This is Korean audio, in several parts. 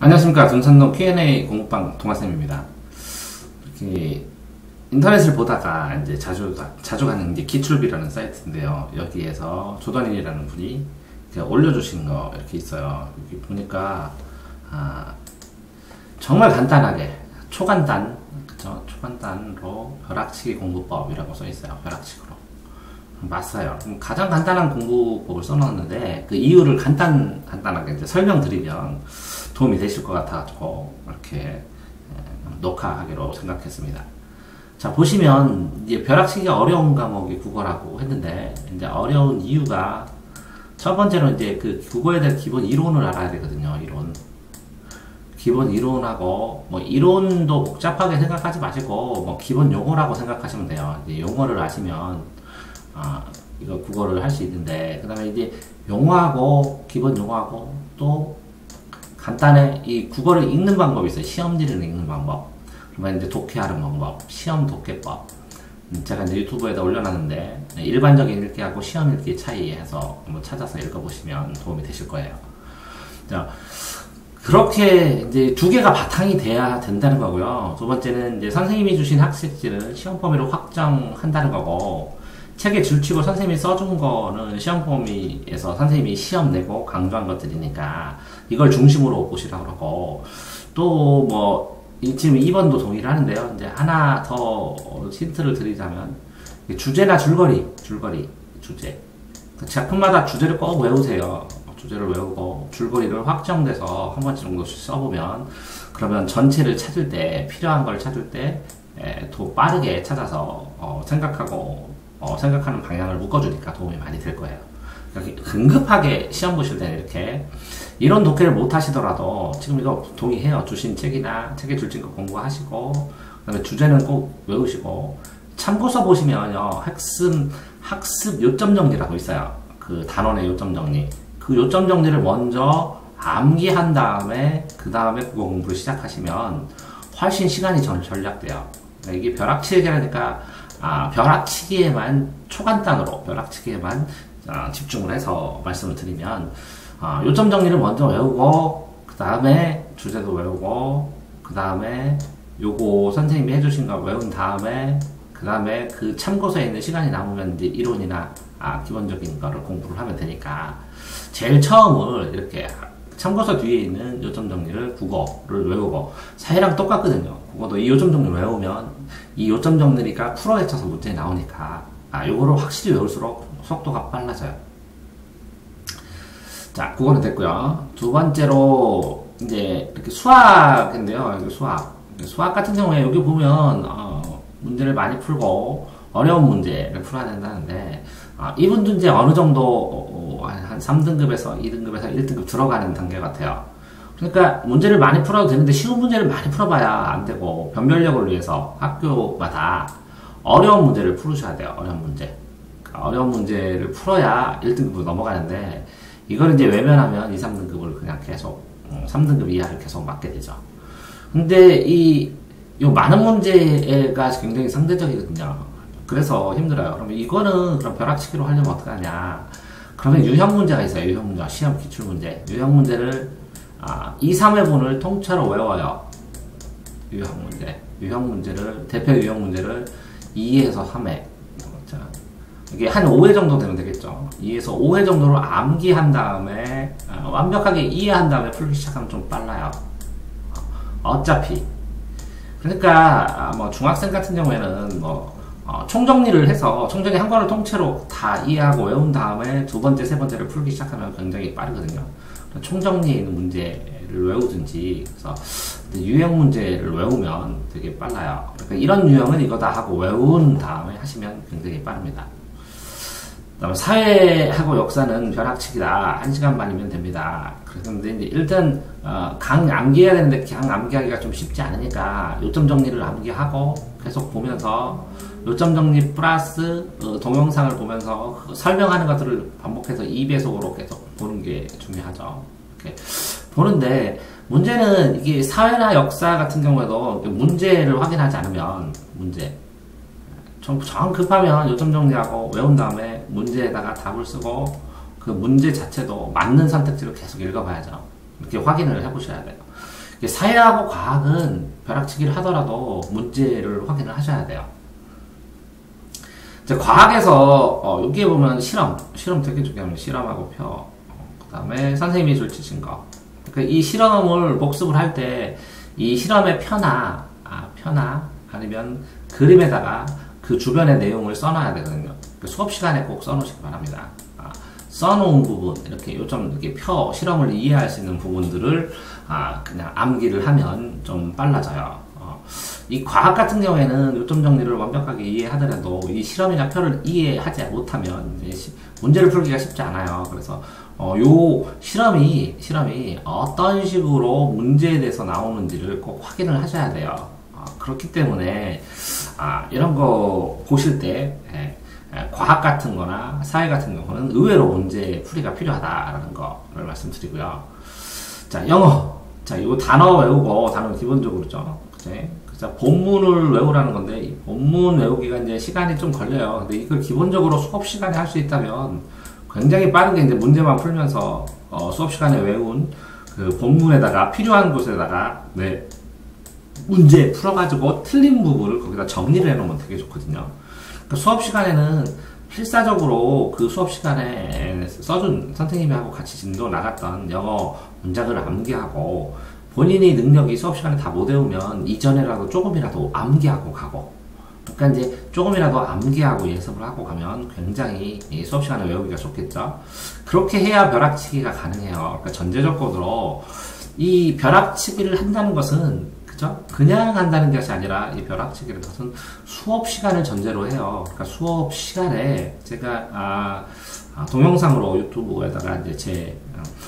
안녕하십니까. 둔산동 Q&A 공부방 동아쌤입니다. 이렇게 인터넷을 보다가 이제 자주 가는 게 기출비라는 사이트인데요. 여기에서 조던인이라는 분이 올려주신 거 이렇게 있어요. 여기 보니까 정말 간단하게 초간단, 그쵸? 초간단으로 벼락치기 공부법이라고 써 있어요. 벼락치기로. 맞아요. 가장 간단한 공부법을 써놨는데 그 이유를 간단하게 이제 설명드리면 도움이 되실 것 같아서 이렇게 녹화하기로 생각했습니다. 자, 보시면 이제 벼락치기가 어려운 과목이 국어라고 했는데 이제 어려운 이유가 첫 번째로 이제 그 국어에 대한 기본 이론을 알아야 되거든요. 기본 이론하고 뭐 이론도 복잡하게 생각하지 마시고 뭐 기본 용어라고 생각하시면 돼요. 이제 용어를 아시면 이거 국어를 할 수 있는데, 그 다음에 이제 용어하고 기본 용어하고 또 간단해 이 국어를 읽는 방법이 있어요. 시험지를 읽는 방법. 그러면 이제 독해하는 방법, 시험 독해법. 제가 이제 유튜브에다 올려놨는데 일반적인 읽기하고 시험 읽기 차이해서 한번 찾아서 읽어보시면 도움이 되실 거예요. 자, 그렇게 이제 두 개가 바탕이 돼야 된다는 거고요. 두 번째는 이제 선생님이 주신 학습지를 시험 범위로 확정한다는 거고, 책에 줄치고 선생님이 써준 거는 시험 범위에서 선생님이 시험 내고 강조한 것들이니까 이걸 중심으로 보시라고 그러고, 또 뭐 지금 2번도 동의를 하는데요. 이제 하나 더 힌트를 드리자면 주제나 줄거리, 주제. 작품마다 주제를 꼭 외우세요. 주제를 외우고 줄거리를 확정돼서 한 번쯤 정도 써보면, 그러면 전체를 찾을 때, 필요한 걸 찾을 때 더 빠르게 찾아서 생각하는 방향을 묶어주니까 도움이 많이 될 거예요. 급하게 시험 보실 때는 이렇게 이런 독해를 못 하시더라도 지금 이거 동의해요. 주신 책이나 책에 줄진 거 공부하시고, 그 다음에 주제는 꼭 외우시고, 참고서 보시면요, 학습 요점 정리라고 있어요. 그 단원의 요점 정리. 그 요점 정리를 먼저 암기한 다음에 그 다음에 국어 공부를 시작하시면 훨씬 시간이 절약돼요. 이게 벼락치기라니까 벼락치기에만 초간단으로 벼락치기에만 집중을 해서 말씀을 드리면, 요점 정리를 먼저 외우고 그 다음에 주제도 외우고 그 다음에 요거 선생님이 해주신 거 외운 다음에 그 다음에 그 참고서에 있는 시간이 남으면 이제 이론이나 기본적인 거를 공부를 하면 되니까, 제일 처음을 이렇게 참고서 뒤에 있는 요점 정리를 국어를 외우고, 사회랑 똑같거든요. 국어도 이 요점 정리 외우면 이 요점 정리니까 풀어 헤쳐서 문제 나오니까 요거를 확실히 외울수록 속도가 빨라져요. 자, 국어는 됐고요. 두 번째로 이제 이렇게 수학인데요. 수학 같은 경우에 여기 보면 문제를 많이 풀고 어려운 문제를 풀어야 된다는데, 이분도 이제 어느 정도 한 3등급에서 2등급에서 1등급 들어가는 단계 같아요. 그러니까 문제를 많이 풀어도 되는데 쉬운 문제를 많이 풀어봐야 안 되고, 변별력을 위해서 학교마다 어려운 문제를 풀으셔야 돼요. 어려운 문제. 그러니까 어려운 문제를 풀어야 1등급으로 넘어가는데, 이걸 이제 외면하면 2, 3등급을 그냥 계속 3등급 이하를 계속 맞게 되죠. 근데 요 많은 문제가 굉장히 상대적이거든요. 그래서 힘들어요. 그러면 이거는 그럼 벼락치기로 하려면 어떡하냐. 그러면 유형 문제가 있어요. 유형 문제, 시험 기출 문제. 유형 문제를 2, 3회분을 통째로 외워요. 유형 문제를, 대표 유형 문제를 2에서 3회. 이게 한 5회 정도 되면 되겠죠. 2에서 5회 정도로 암기한 다음에 완벽하게 이해한 다음에 풀기 시작하면 좀 빨라요. 어차피. 그러니까 뭐 중학생 같은 경우에는 총정리를 해서 총정리 한 권을 통째로 다 이해하고 외운 다음에 두 번째, 세 번째를 풀기 시작하면 굉장히 빠르거든요. 총정리에 있는 문제를 외우든지, 그래서 유형 문제를 외우면 되게 빨라요. 그러니까 이런 유형은 이거다 하고 외운 다음에 하시면 굉장히 빠릅니다. 그다음에 사회하고 역사는 벼락치기다. 1시간 반이면 됩니다. 그런데 이제 일단 강 암기해야 되는데 강 암기하기가 좀 쉽지 않으니까 요점 정리를 암기하고 계속 보면서, 요점 정리 플러스 동영상을 보면서 설명하는 것들을 반복해서 2배속으로 계속 보는 게 중요하죠. 이렇게 보는데, 문제는 이게 사회나 역사 같은 경우에도 문제를 확인하지 않으면 정 급하면 요점 정리하고 외운 다음에 문제에다가 답을 쓰고 그 문제 자체도 맞는 선택지를 계속 읽어봐야죠. 이렇게 확인을 해보셔야 돼요. 사회하고 과학은 벼락치기를 하더라도 문제를 확인을 하셔야 돼요. 이제 과학에서 여기에 보면 실험 되게 중요합니다. 실험하고 표, 그 다음에 선생님이 줄 치신 거. 그러니까 이 실험을 복습을 할 때 이 실험의 표나 아니면 그림에다가 그 주변의 내용을 써놔야 되거든요. 수업 시간에 꼭 써놓으시기 바랍니다. 써놓은 부분, 이렇게 요점 이렇게 실험을 이해할 수 있는 부분들을 그냥 암기를 하면 좀 빨라져요. 이 과학 같은 경우에는 요점 정리를 완벽하게 이해하더라도 이 실험이나 표를 이해하지 못하면 문제를 풀기가 쉽지 않아요. 그래서 요 실험이 어떤 식으로 문제에 대해서 나오는지를 꼭 확인을 하셔야 돼요. 그렇기 때문에 이런 거 보실 때 과학 같은 거나 사회 같은 경우는 의외로 문제 풀이가 필요하다라는 거를 말씀드리고요. 자, 영어. 자, 요 단어 외우고, 단어 기본적으로죠. 그치? 자, 본문을 외우라는 건데, 이 본문 외우기가 이제 시간이 좀 걸려요. 근데 이걸 기본적으로 수업 시간에 할 수 있다면 굉장히 빠르게 이제 문제만 풀면서, 수업 시간에 외운 그 본문에다가 필요한 곳에다가, 문제 풀어가지고 틀린 부분을 거기다 정리를 해놓으면 되게 좋거든요. 그러니까 수업 시간에는 필사적으로 그 수업 시간에 써준 선생님하고 같이 진도 나갔던 영어 문장을 암기하고 본인이 능력이 수업 시간에 다 못 외우면 이전에라도 조금이라도 암기하고 가고, 그러니까 이제 조금이라도 암기하고 예습을 하고 가면 굉장히 수업 시간에 외우기가 좋겠죠. 그렇게 해야 벼락치기가 가능해요. 그러니까 전제 조건으로 이 벼락치기를 한다는 것은 그냥 한다는 것이 아니라 이 벼락치기는 것은 수업 시간을 전제로 해요. 그러니까 수업 시간에 제가 동영상으로 유튜브에다가 이제 제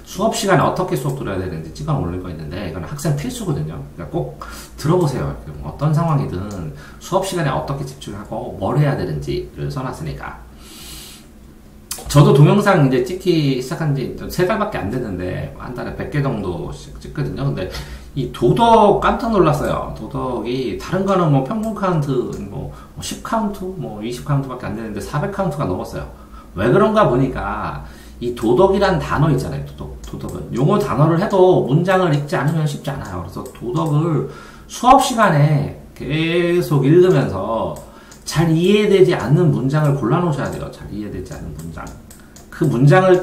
수업 시간에 어떻게 수업 들어야 되는지 찍어 올릴 거 있는데 이건 학생 필수거든요. 그러니까 꼭 들어보세요. 어떤 상황이든 수업 시간에 어떻게 집중하고 뭘 해야 되는지를 써놨으니까. 저도 동영상 이제 찍기 시작한 지 3달밖에 안 됐는데 한 달에 100개 정도씩 찍거든요. 근데 이 도덕 깜짝 놀랐어요. 도덕이 다른 거는 뭐 평균 카운트 뭐 10 카운트 뭐 20 카운트밖에 안 되는데 400 카운트가 넘었어요. 왜 그런가 보니까 이 도덕이란 단어 있잖아요. 도덕은 용어 단어를 해도 문장을 읽지 않으면 쉽지 않아요. 그래서 도덕을 수업 시간에 계속 읽으면서 잘 이해되지 않는 문장을 골라 놓으셔야 돼요. 잘 이해되지 않는 문장. 그 문장을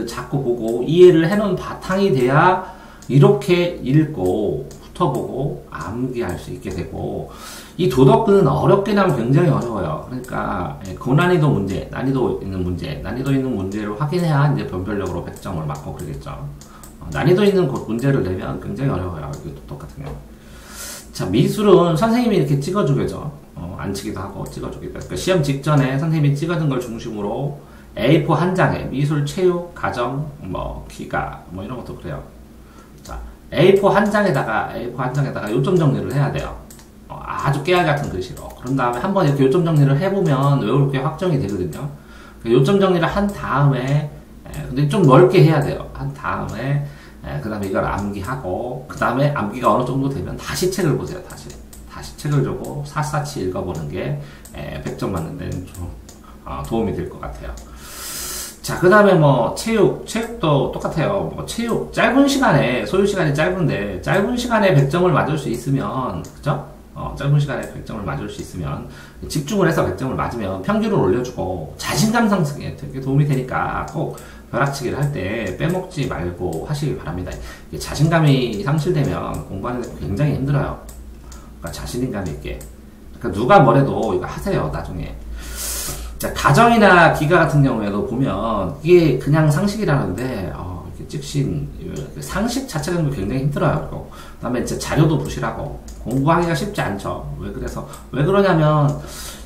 자꾸 보고 이해를 해놓은 바탕이 돼야 이렇게 읽고 훑어보고 암기할 수 있게 되고, 이 도덕은 어렵게 나면 굉장히 어려워요. 그러니까 고난이도 문제, 난이도 있는 문제를 확인해야 이제 변별력으로 100점을 맞고 그러겠죠. 난이도 있는 문제를 내면 굉장히 어려워요. 이 도덕 같은 경우. 자, 미술은 선생님이 이렇게 찍어주겠죠. 앉히기도 하고 찍어주기도. 그러니까 시험 직전에 선생님이 찍어준 걸 중심으로 A4 한 장에 미술, 체육, 가정, 기가 이런 것도 그래요. 자, A4 한 장에다가 요점 정리를 해야 돼요. 아주 깨알 같은 글씨로. 그런 다음에 한번 이렇게 요점 정리를 해보면 외울 게 확정이 되거든요. 요점 정리를 한 다음에, 근데 좀 넓게 해야 돼요. 한 다음에, 그 다음에 이걸 암기하고, 그 다음에 암기가 어느 정도 되면 다시 책을 보세요. 다시 책을 주고 샅샅이 읽어보는 게 100점 맞는 데는 좀 도움이 될 것 같아요. 자, 그 다음에 체육도 똑같아요. 체육, 짧은 시간에, 소요 시간이 짧은데, 짧은 시간에 100점을 맞을 수 있으면, 그죠? 짧은 시간에 100점을 맞을 수 있으면, 집중을 해서 100점을 맞으면 평균을 올려주고, 자신감 상승에 되게 도움이 되니까 꼭 벼락치기를 할 때 빼먹지 말고 하시기 바랍니다. 자신감이 상실되면 공부하는 데 굉장히 힘들어요. 그러니까 자신감 있게. 그러니까 누가 뭐래도 이거 하세요, 나중에. 자, 가정이나 기가 같은 경우에도 보면 이게 그냥 상식이라는데 이렇게 직신 상식 자체가 굉장히 힘들어요. 그리고 그다음에 이제 자료도 부실하고 공부하기가 쉽지 않죠. 왜 그러냐면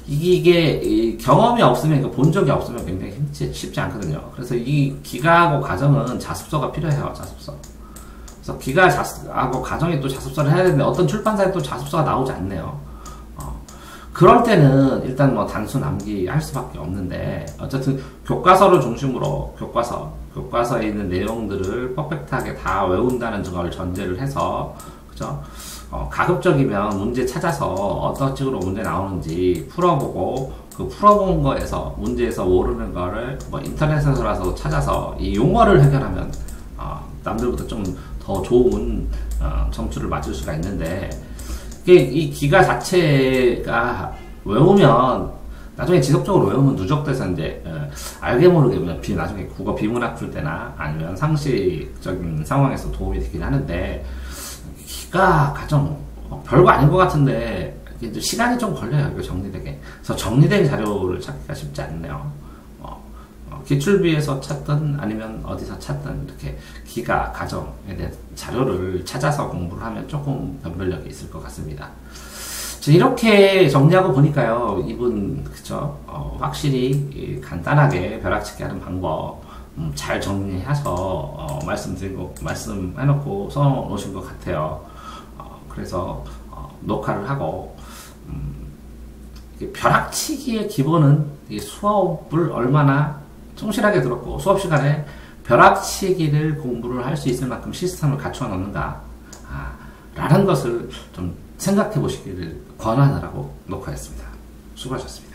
이게 경험이 없으면, 그러니까 본 적이 없으면 굉장히 쉽지 않거든요. 그래서 이 기가하고 가정은 자습서가 필요해요. 자습서. 그래서 기가하고 가정이 또 자습서를 해야 되는데 어떤 출판사에 또 자습서가 나오지 않네요. 그럴 때는 일단 단순 암기할 수밖에 없는데, 어쨌든 교과서를 중심으로 교과서에 있는 내용들을 퍼펙트하게 다 외운다는 걸 전제를 해서, 그죠? 가급적이면 문제 찾아서 어떤 식으로 문제 나오는지 풀어보고, 그 풀어본 거에서 문제에서 모르는 거를 인터넷에서라도 찾아서 이 용어를 해결하면 남들보다 좀 더 좋은 점수를 맞을 수가 있는데, 이 기가 자체가 외우면 나중에 지속적으로 외우면 누적돼서 이제 알게 모르게 나중에 국어 비문학 풀 때나 아니면 상식적인 상황에서 도움이 되긴 하는데, 기가 가장 별거 아닌 것 같은데 이제 시간이 좀 걸려요, 이거 정리되게. 그래서 정리된 자료를 찾기가 쉽지 않네요. 기출비에서 찾든 아니면 어디서 찾든 이렇게 기가 가정에 대한 자료를 찾아서 공부를 하면 조금 변별력이 있을 것 같습니다. 이렇게 정리하고 보니까요, 이분 그쵸, 확실히 간단하게 벼락치기 하는 방법 잘 정리해서 말씀해놓고 써놓으신 것 같아요. 그래서 녹화를 하고, 벼락치기의 기본은 이 수업을 얼마나 충실하게 들었고, 수업 시간에 벼락치기를 공부를 할 수 있을 만큼 시스템을 갖추어 놓는가 라는 것을 좀 생각해 보시기를 권하느라고 녹화했습니다. 수고하셨습니다.